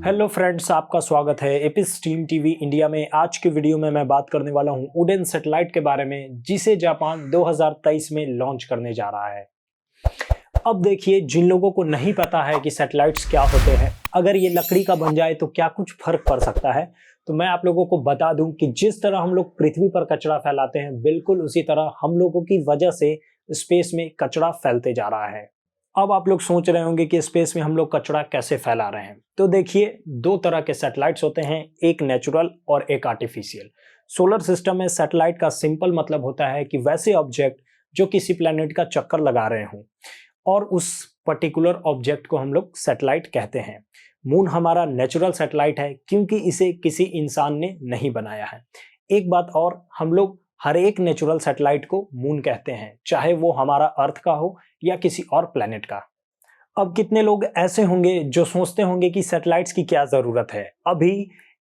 Hello friends, आपका स्वागत है एपिस टीम टीवी इंडिया में। आज की वीडियो में मैं बात करने वाला हूं उडेन सैटेलाइट के बारे में, जिसे जापान 2023 में लॉन्च करने जा रहा है। अब देखिए, जिन लोगों को नहीं पता है कि सैटेलाइट्स क्या होते हैं, अगर ये लकड़ी का बन जाए तो क्या कुछ फर्क पड़ सकता है, तो मैं आप लोगों को बता दूं कि जिस तरह हम लोग पृथ्वी पर कचरा फैलाते हैं, बिल्कुल उसी तरह हम लोगों की वजह से स्पेस में कचरा फैलते जा रहा है। अब आप लोग सोच रहे होंगे कि स्पेस में हम लोग कचरा कैसे फैला रहे हैं। तो देखिए, दो तरह के सैटेलाइट्स होते हैं, एक नेचुरल और एक आर्टिफिशियल। सोलर सिस्टम में सैटेलाइट का सिंपल मतलब होता है कि वैसे ऑब्जेक्ट जो किसी प्लेनेट का चक्कर लगा रहे हों, और उस पर्टिकुलर ऑब्जेक्ट को हम लोग सैटेलाइट कहते हैं। मून हमारा नेचुरल सैटेलाइट है क्योंकि इसे किसी इंसान ने नहीं बनाया है। एक बात और, हम लोग हर एक नेचुरल सैटेलाइट को मून कहते हैं, चाहे वो हमारा अर्थ का हो या किसी और प्लेनेट का। अब कितने लोग ऐसे होंगे जो सोचते होंगे कि सैटेलाइट्स की क्या जरूरत है। अभी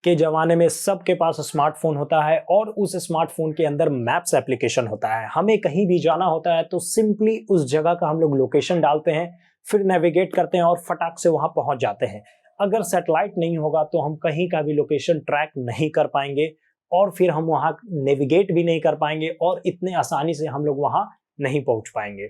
के जमाने में सबके पास स्मार्टफोन होता है और उस स्मार्टफोन के अंदर मैप्स एप्लीकेशन होता है। हमें कहीं भी जाना होता है तो सिंपली उस जगह का हम लोग लोकेशन डालते हैं, फिर नेविगेट करते हैं और फटाक से वहां पहुंच जाते हैं। अगर सैटेलाइट नहीं होगा तो हम कहीं का भी लोकेशन ट्रैक नहीं कर पाएंगे और फिर हम वहां नेविगेट भी नहीं कर पाएंगे और इतने आसानी से हम लोग वहां नहीं पहुंच पाएंगे।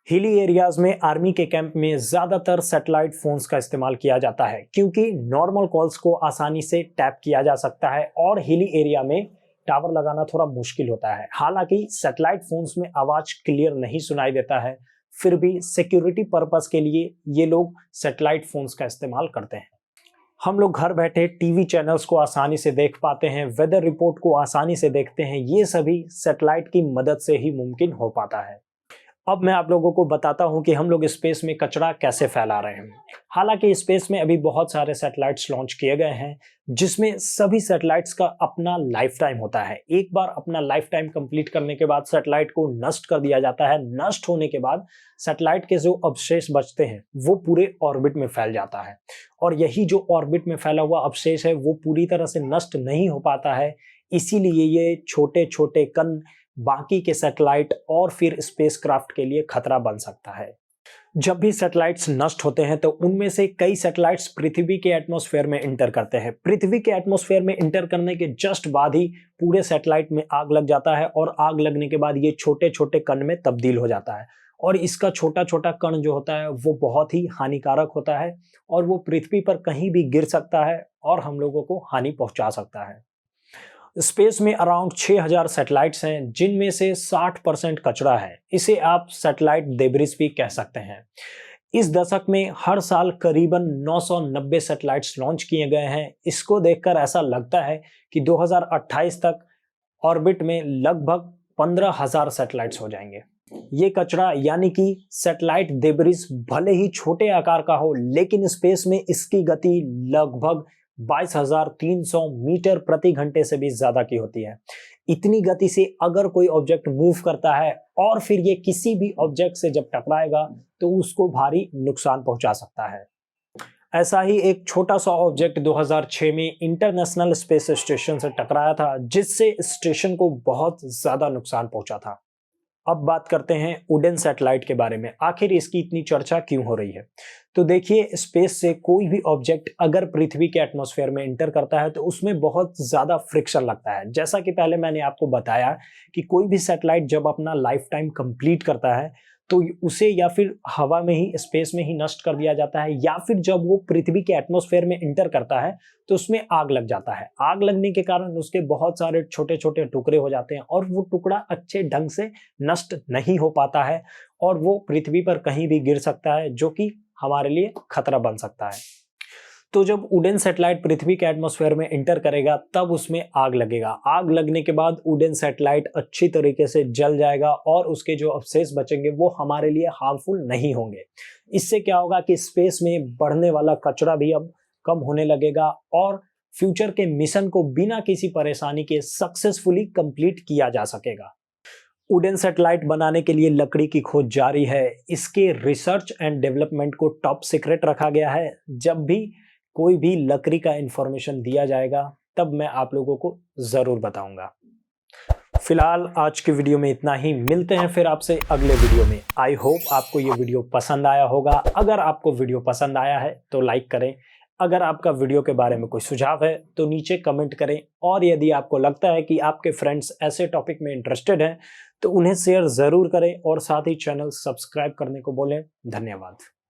हिली एरियाज में, आर्मी के कैंप में ज्यादातर सैटेलाइट फोन्स का इस्तेमाल किया जाता है क्योंकि नॉर्मल कॉल्स को आसानी से टैप किया जा सकता है और हिली एरिया में टावर लगाना थोड़ा मुश्किल होता है। हालांकि सैटेलाइट फोन्स में आवाज क्लियर नहीं सुनाई देता है, फिर भी सिक्योरिटी पर्पस के लिए ये लोग सैटेलाइट फोन्स का इस्तेमाल करते हैं। हम लोग घर बैठे टीवी चैनल्स को आसानी से देख पाते हैं, वेदर रिपोर्ट को आसानी से देखते हैं। ये सभी सैटेलाइट की मदद से ही मुमकिन हो पाता है। अब मैं आप लोगों को बताता हूं कि हम लोग स्पेस में कचरा कैसे फैला रहे हैं। हालांकि स्पेस में अभी बहुत सारे सैटेलाइट्स लॉन्च किए गए हैं, जिसमें सभी सैटेलाइट्स का अपना लाइफ टाइम होता है। एक बार अपना लाइफ टाइम कंप्लीट करने के बाद सैटेलाइट को नष्ट कर दिया जाता है। नष्ट होने के बाद सैटेलाइट के जो अवशेष बचते हैं वो पूरे ऑर्बिट में फैल जाता है, और यही जो ऑर्बिट में फैला हुआ अवशेष है वो पूरी तरह से नष्ट नहीं हो पाता है। इसीलिए ये छोटे छोटे कण बाकी के सैटेलाइट और फिर स्पेसक्राफ्ट के लिए खतरा बन सकता है। जब भी सैटेलाइट्स नष्ट होते हैं तो उनमें से कई सैटेलाइट्स पृथ्वी के एटमॉस्फेयर में इंटर करते हैं। पृथ्वी के एटमॉस्फेयर में इंटर करने के जस्ट बाद ही पूरे सैटेलाइट में आग लग जाता है, और आग लगने के बाद ये छोटे छोटे कण में तब्दील हो जाता है। और इसका छोटा छोटा कण जो होता है वो बहुत ही हानिकारक होता है, और वो पृथ्वी पर कहीं भी गिर सकता है और हम लोगों को हानि पहुंचा सकता है। स्पेस में अराउंड 6000 सैटेलाइट्स हैं, जिनमें से 60% कचरा है। इसे आप सैटेलाइट देब्रिस भी कह सकते हैं। इस दशक में हर साल करीबन 990 सैटेलाइट्स लॉन्च किए गए हैं। इसको देखकर ऐसा लगता है कि 2028 तक ऑर्बिट में लगभग 15,000 सैटेलाइट्स हो जाएंगे। ये कचरा यानी कि सैटेलाइट देब्रिस भले ही छोटे आकार का हो, लेकिन स्पेस में इसकी गति लगभग 22,300 मीटर प्रति घंटे से भी ज्यादा की होती है। इतनी गति से अगर कोई ऑब्जेक्ट मूव करता है और फिर ये किसी भी ऑब्जेक्ट से जब टकराएगा तो उसको भारी नुकसान पहुंचा सकता है। ऐसा ही एक छोटा सा ऑब्जेक्ट 2006 में इंटरनेशनल स्पेस स्टेशन से टकराया था, जिससे स्टेशन को बहुत ज्यादा नुकसान पहुंचा था। अब बात करते हैं उडेन सैटेलाइट के बारे में। आखिर इसकी इतनी चर्चा क्यों हो रही है? तो देखिए, स्पेस से कोई भी ऑब्जेक्ट अगर पृथ्वी के एटमॉस्फेयर में इंटर करता है तो उसमें बहुत ज्यादा फ्रिक्शन लगता है। जैसा कि पहले मैंने आपको बताया कि कोई भी सैटेलाइट जब अपना लाइफ टाइम कंप्लीट करता है तो उसे या फिर हवा में ही, स्पेस में ही नष्ट कर दिया जाता है, या फिर जब वो पृथ्वी के एटमॉस्फेयर में इंटर करता है तो उसमें आग लग जाता है। आग लगने के कारण उसके बहुत सारे छोटे छोटे टुकड़े हो जाते हैं और वो टुकड़ा अच्छे ढंग से नष्ट नहीं हो पाता है, और वो पृथ्वी पर कहीं भी गिर सकता है, जो कि हमारे लिए खतरा बन सकता है। तो जब उडेन सैटेलाइट पृथ्वी के एटमॉस्फेयर में इंटर करेगा तब उसमें आग लगेगा। आग लगने के बाद उडेन सैटेलाइट अच्छी तरीके से जल जाएगा और उसके जो अवशेष बचेंगे वो हमारे लिए हार्मफुल नहीं होंगे। इससे क्या होगा कि स्पेस में बढ़ने वाला कचरा भी अब कम होने लगेगा और फ्यूचर के मिशन को बिना किसी परेशानी के सक्सेसफुली कंप्लीट किया जा सकेगा। उडेन सैटेलाइट बनाने के लिए लकड़ी की खोज जारी है। इसके रिसर्च एंड डेवलपमेंट को टॉप सीक्रेट रखा गया है। जब भी कोई भी लकड़ी का इंफॉर्मेशन दिया जाएगा तब मैं आप लोगों को जरूर बताऊंगा। फिलहाल आज की वीडियो में इतना ही। मिलते हैं फिर आपसे अगले वीडियो में। आई होप आपको ये वीडियो पसंद आया होगा। अगर आपको वीडियो पसंद आया है तो लाइक करें, अगर आपका वीडियो के बारे में कोई सुझाव है तो नीचे कमेंट करें, और यदि आपको लगता है कि आपके फ्रेंड्स ऐसे टॉपिक में इंटरेस्टेड हैं तो उन्हें शेयर ज़रूर करें और साथ ही चैनल सब्सक्राइब करने को बोलें। धन्यवाद।